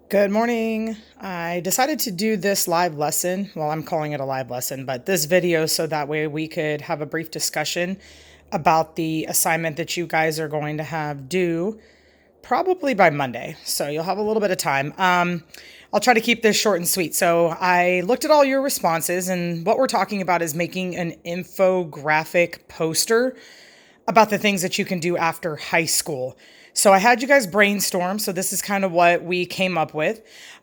Good morning. I decided to do this live lesson. Well, I'm calling it a live lesson, but this video so that way we could have a brief discussion about the assignment that you guys are going to have due probably by Monday. So you'll have a little bit of time. I'll try to keep this short and sweet. So I looked at all your responses, and what we're talking about is making an infographic poster about the things that you can do after high school. So I had you guys brainstorm. So this is kind of what we came up with.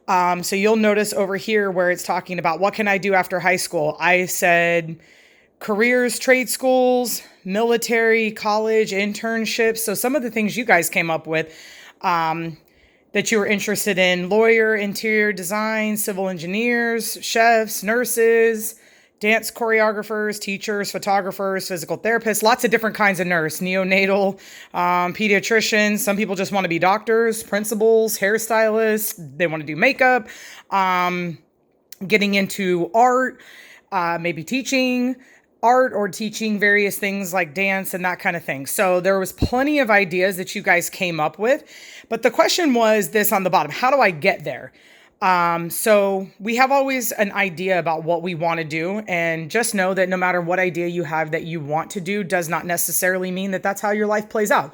So you'll notice over here where it's talking about what can I do after high school? I said careers, trade schools, military, college, internships. So some of the things you guys came up with that you were interested in: lawyer, interior design, civil engineers, chefs, nurses, dance choreographers, teachers, photographers, physical therapists, lots of different kinds of nurse, neonatal, pediatricians. Some people just want to be doctors, principals, hairstylists. They want to do makeup, getting into art, maybe teaching art or teaching various things like dance and that kind of thing. So there was plenty of ideas that you guys came up with. But the question was this on the bottom: how do I get there? So we have always an idea about what we want to do, and just know that no matter what idea you have that you want to do does not necessarily mean that that's how your life plays out.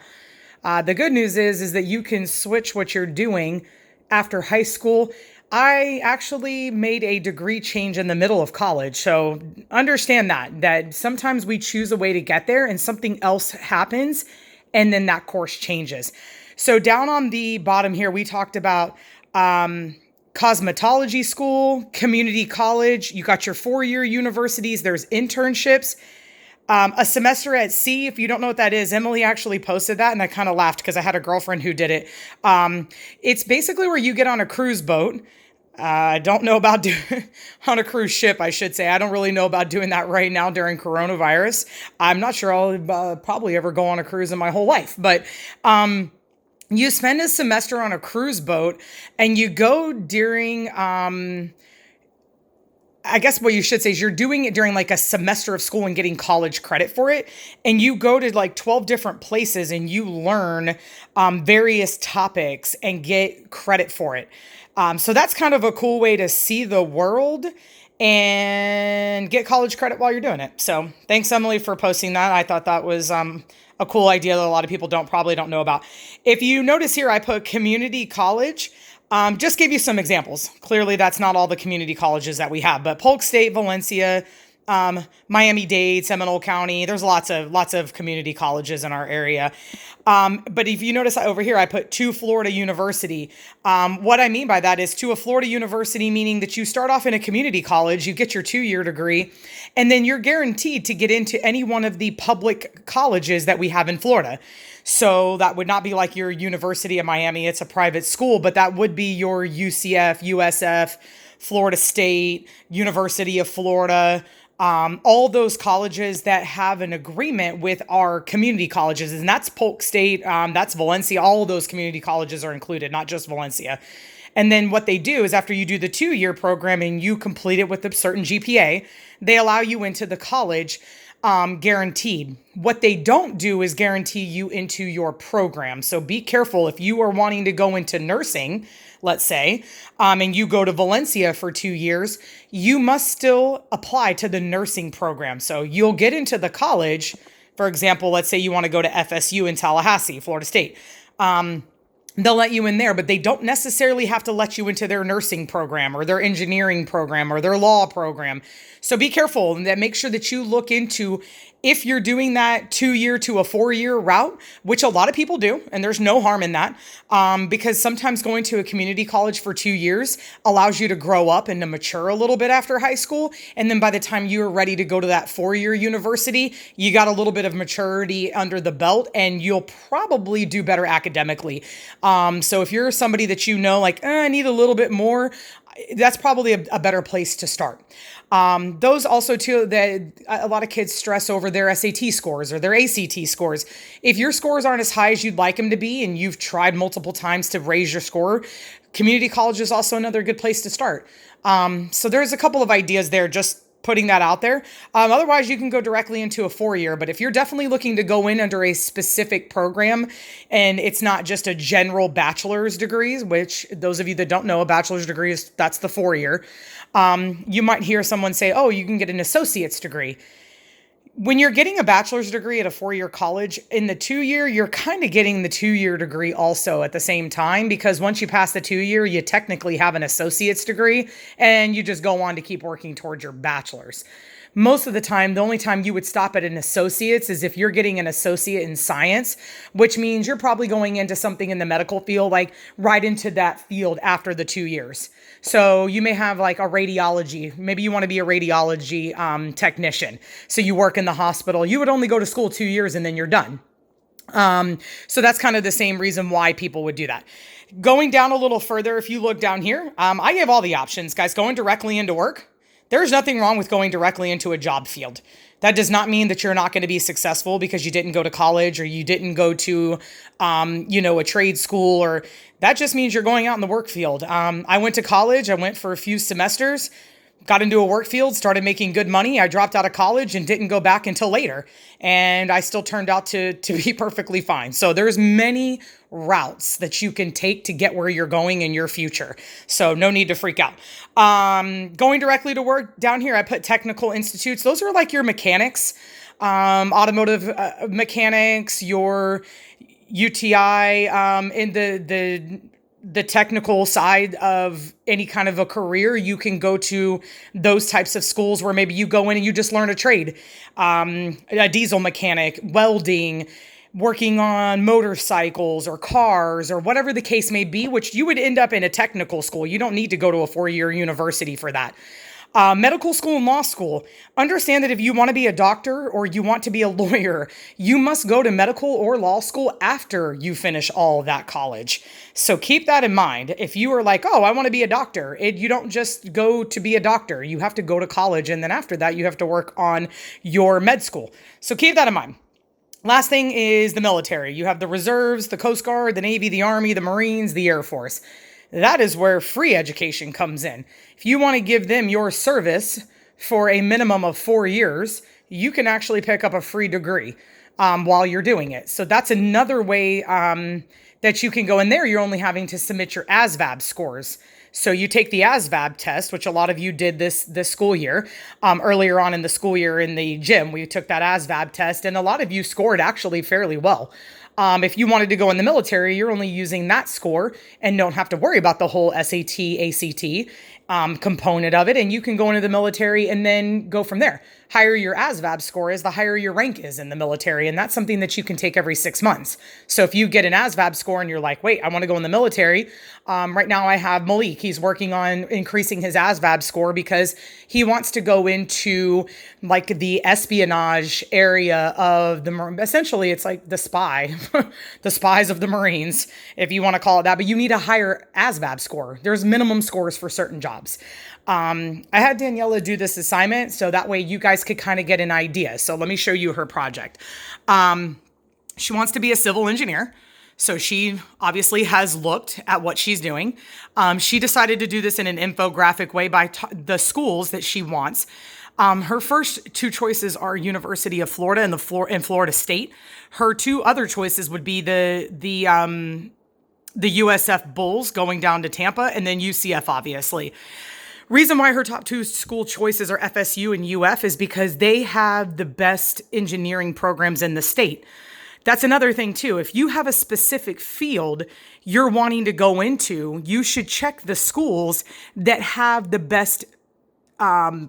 The good news is that you can switch what you're doing after high school. I actually made a degree change in the middle of college. So understand that sometimes we choose a way to get there and something else happens and then that course changes. So down on the bottom here, we talked about, cosmetology school, community college. You got your 4-year universities. There's internships. A semester at sea. If you don't know what that is, Emily actually posted that, and I kind of laughed because I had a girlfriend who did it. It's basically where you get on a cruise boat. I don't know about on a cruise ship, I should say. I don't really know about doing that right now during coronavirus. I'm not sure I'll probably ever go on a cruise in my whole life, but you spend a semester on a cruise boat, and you go during, I guess what you should say is you're doing it during like a semester of school and getting college credit for it. And you go to like 12 different places and you learn various topics and get credit for it. So that's kind of a cool way to see the world and get college credit while you're doing it. So thanks, Emily, for posting that. I thought that was a cool idea that a lot of people probably don't know about. If you notice here, I put community college. Just gave you some examples. Clearly, that's not all the community colleges that we have, but Polk State, Valencia, Miami-Dade, Seminole County. There's lots of community colleges in our area. But if you notice over here, I put to Florida University. What I mean by that is to a Florida university, meaning that you start off in a community college, you get your 2-year degree, and then you're guaranteed to get into any one of the public colleges that we have in Florida. So that would not be like your University of Miami. It's a private school, but that would be your UCF, USF, Florida State, University of Florida, all those colleges that have an agreement with our community colleges. And that's Polk State, that's Valencia. All of those community colleges are included, not just Valencia. And then what they do is after you do the 2-year program and you complete it with a certain GPA, they allow you into the college guaranteed. What they don't do is guarantee you into your program. So be careful if you are wanting to go into nursing, let's say, and you go to Valencia for 2 years, you must still apply to the nursing program. So you'll get into the college. For example, let's say you want to go to FSU in Tallahassee, Florida State. They'll let you in there, but they don't necessarily have to let you into their nursing program or their engineering program or their law program. So be careful and make sure that you look into if you're doing that 2-year to a 4-year route, which a lot of people do, and there's no harm in that, because sometimes going to a community college for 2 years allows you to grow up and to mature a little bit after high school. And then by the time you're ready to go to that 4-year university, you got a little bit of maturity under the belt and you'll probably do better academically. So if you're somebody that you know, like, I need a little bit more, that's probably a better place to start. Those also too, that a lot of kids stress over their SAT scores or their ACT scores. If your scores aren't as high as you'd like them to be, and you've tried multiple times to raise your score, community college is also another good place to start. So there's a couple of ideas there. Just putting that out there. Otherwise, you can go directly into a 4-year. But if you're definitely looking to go in under a specific program and it's not just a general bachelor's degree, which those of you that don't know, a bachelor's degree is that's the 4-year. You might hear someone say, oh, you can get an associate's degree. When you're getting a bachelor's degree at a 4-year college, in the 2-year, you're kind of getting the 2-year degree also at the same time, because once you pass the 2-year, you technically have an associate's degree and you just go on to keep working towards your bachelor's. Most of the time, the only time you would stop at an associate's is if you're getting an associate in science, which means you're probably going into something in the medical field, like right into that field after the 2 years. So you may have like a radiology, maybe you want to be a radiology technician. So you work in the hospital, you would only go to school 2 years and then you're done. So that's kind of the same reason why people would do that. Going down a little further, if you look down here, I give all the options, guys. Going directly into work. There's nothing wrong with going directly into a job field. That does not mean that you're not going to be successful because you didn't go to college or you didn't go to, a trade school, or that just means you're going out in the work field. I went to college. I went for a few semesters, got into a work field, started making good money. I dropped out of college and didn't go back until later. And I still turned out to be perfectly fine. So there's many routes that you can take to get where you're going in your future. So no need to freak out. Going directly to work down here, I put technical institutes. Those are like your mechanics, automotive mechanics, your UTI, in the technical side of any kind of a career. You can go to those types of schools where maybe you go in and you just learn a trade, a diesel mechanic, welding, working on motorcycles or cars or whatever the case may be, which you would end up in a technical school. You don't need to go to a 4-year university for that. Medical school and law school. Understand that if you want to be a doctor or you want to be a lawyer, you must go to medical or law school after you finish all of that college. So keep that in mind. If you are like, oh, I want to be a doctor, you don't just go to be a doctor. You have to go to college, and then after that, you have to work on your med school. So keep that in mind. Last thing is the military. You have the reserves, the Coast Guard, the Navy, the Army, the Marines, the Air Force. That is where free education comes in. If you want to give them your service for a minimum of 4 years, you can actually pick up a free degree while you're doing it. So that's another way that you can go in there. You're only having to submit your ASVAB scores. So you take the ASVAB test, which a lot of you did this school year. Earlier on in the school year in the gym, we took that ASVAB test, and a lot of you scored actually fairly well. If you wanted to go in the military, you're only using that score and don't have to worry about the whole SAT, ACT component of it. And you can go into the military and then go from there. Higher your ASVAB score is, the higher your rank is in the military. And that's something that you can take every 6 months. So if you get an ASVAB score and you're like, wait, I want to go in the military. Right now I have Malik. He's working on increasing his ASVAB score because he wants to go into like the espionage area of essentially it's like the spy, the spies of the Marines, if you want to call it that. But you need a higher ASVAB score. There's minimum scores for certain jobs. I had Daniela do this assignment so that way you guys could kind of get an idea. So let me show you her project. She wants to be a civil engineer. So she obviously has looked at what she's doing. She decided to do this in an infographic way by the schools that she wants. Her first 2 choices are University of Florida and Florida State. Her 2 other choices would be the USF Bulls going down to Tampa, and then UCF, obviously. Reason why her top 2 school choices are FSU and UF is because they have the best engineering programs in the state. That's another thing too. If you have a specific field you're wanting to go into, you should check the schools that have the best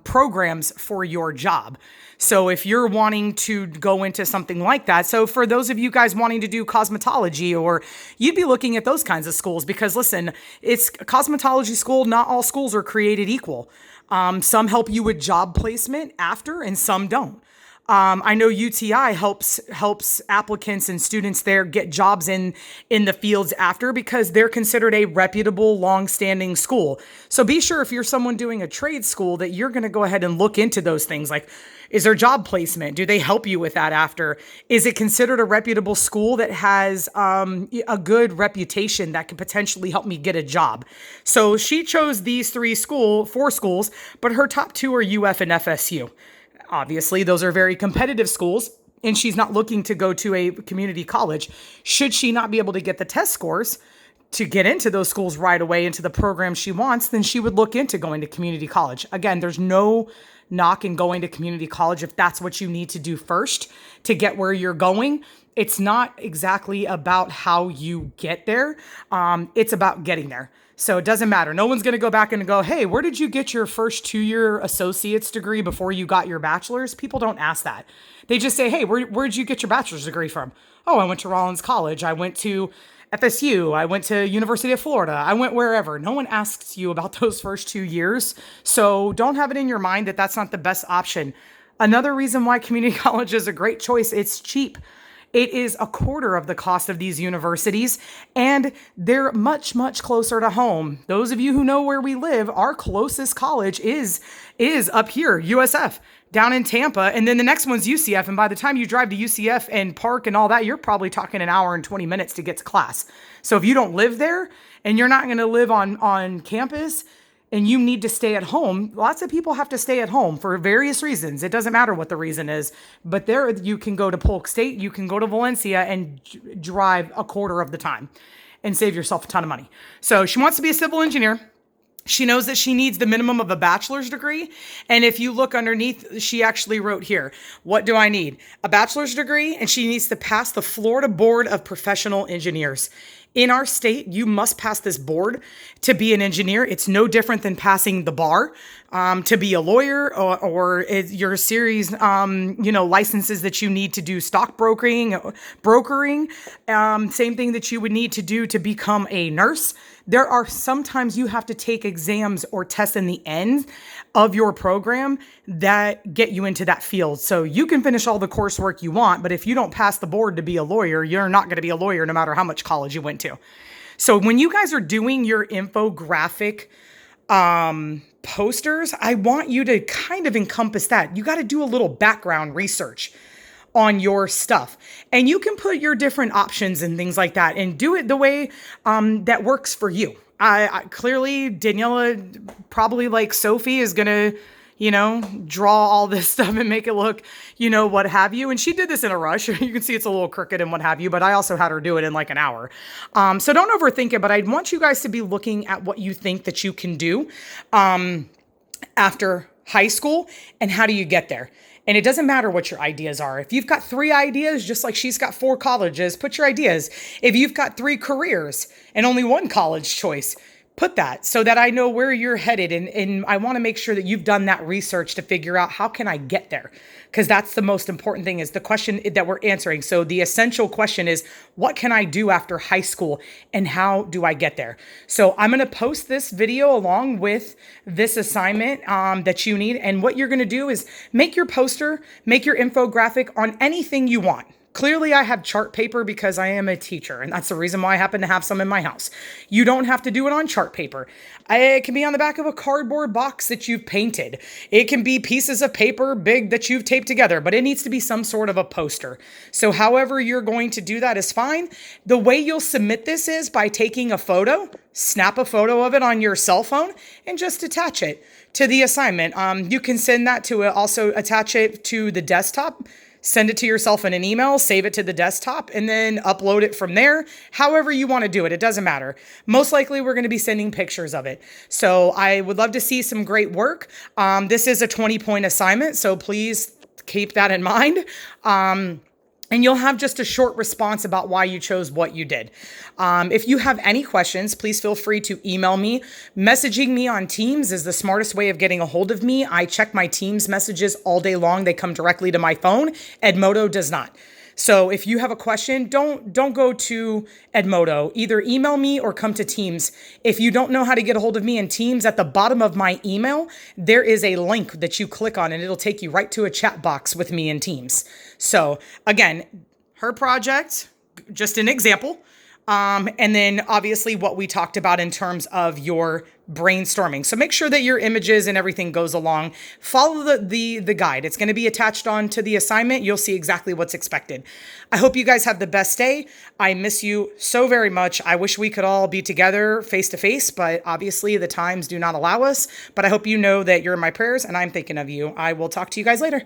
programs for your job. So if you're wanting to go into something like that, so for those of you guys wanting to do cosmetology, or you'd be looking at those kinds of schools, because listen, it's a cosmetology school. Not all schools are created equal. Some help you with job placement after and some don't. I know UTI helps applicants and students there get jobs in the fields after, because they're considered a reputable, long-standing school. So be sure, if you're someone doing a trade school, that you're going to go ahead and look into those things. Like, is there job placement? Do they help you with that after? Is it considered a reputable school that has a good reputation that could potentially help me get a job? So she chose these four schools, but her top two are UF and FSU. Obviously, those are very competitive schools, and she's not looking to go to a community college. Should she not be able to get the test scores to get into those schools right away, into the program she wants, then she would look into going to community college. Again, there's no knock in going to community college if that's what you need to do first to get where you're going. It's not exactly about how you get there. It's about getting there. So it doesn't matter. No one's going to go back and go, hey, where did you get your first 2-year associate's degree before you got your bachelor's? People don't ask that. They just say, hey, where'd you get your bachelor's degree from? Oh, I went to Rollins College. I went to FSU. I went to University of Florida. I went wherever. No one asks you about those first 2 years. So don't have it in your mind that that's not the best option. Another reason why community college is a great choice, it's cheap. It is a quarter of the cost of these universities, and they're much, much closer to home. Those of you who know where we live, our closest college is up here, USF, down in Tampa, and then the next one's UCF. And by the time you drive to UCF and park and all that, you're probably talking an hour and 20 minutes to get to class. So if you don't live there and you're not going to live on campus, and you need to stay at home, lots of people have to stay at home for various reasons. It doesn't matter what the reason is, but there you can go to Polk State, you can go to Valencia and drive a quarter of the time and save yourself a ton of money. So she wants to be a civil engineer. She knows that she needs the minimum of a bachelor's degree. And if you look underneath, she actually wrote here, what do I need? A bachelor's degree, and she needs to pass the Florida Board of Professional Engineers. In our state, you must pass this board to be an engineer. It's no different than passing the bar to be a lawyer, or your series, licenses that you need to do stock brokering. Same thing that you would need to do to become a nurse. There are sometimes you have to take exams or tests in the end of your program that get you into that field. So you can finish all the coursework you want, but if you don't pass the board to be a lawyer, you're not going to be a lawyer no matter how much college you went to. So when you guys are doing your infographic posters, I want you to kind of encompass that. You got to do a little background research on your stuff, and you can put your different options and things like that and do it the way that works for you. I clearly, Daniela, probably like Sophie, is going to, draw all this stuff and make it look, what have you. And she did this in a rush. You can see it's a little crooked and what have you, but I also had her do it in like an hour. So don't overthink it, but I want you guys to be looking at what you think that you can do after high school and how do you get there. And it doesn't matter what your ideas are. If you've got 3 ideas, just like she's got 4 colleges, put your ideas. If you've got 3 careers and only 1 college choice, put that so that I know where you're headed. And I want to make sure that you've done that research to figure out, how can I get there? Because that's the most important thing, is the question that we're answering. So the essential question is, what can I do after high school and how do I get there? So I'm going to post this video along with this assignment that you need. And what you're going to do is make your poster, make your infographic on anything you want. Clearly, I have chart paper because I am a teacher, and that's the reason why I happen to have some in my house. You don't have to do it on chart paper. It can be on the back of a cardboard box that you've painted. It can be pieces of paper big that you've taped together, but it needs to be some sort of a poster. So however you're going to do that is fine. The way you'll submit this is by taking a photo, snap a photo of it on your cell phone, and just attach it to the assignment. You can send that to also attach it to the desktop. Send it to yourself in an email, save it to the desktop, and then upload it from there. However you want to do it, it doesn't matter. Most likely, we're going to be sending pictures of it. So I would love to see some great work. This is a 20-point assignment, so please keep that in mind. And you'll have just a short response about why you chose what you did. If you have any questions, please feel free to email me. Messaging me on Teams is the smartest way of getting a hold of me. I check my Teams messages all day long. They come directly to my phone. Edmodo does not. So if you have a question, don't go to Edmodo. Either email me or come to Teams. If you don't know how to get a hold of me in Teams, at the bottom of my email, there is a link that you click on and it'll take you right to a chat box with me in Teams. So again, her project, just an example. And then obviously what we talked about in terms of your brainstorming. So make sure that your images and everything goes along. Follow the guide. It's going to be attached on to the assignment. You'll see exactly what's expected. I hope you guys have the best day. I miss you so very much. I wish we could all be together face to face, but obviously the times do not allow us. But I hope you know that you're in my prayers and I'm thinking of you. I will talk to you guys later.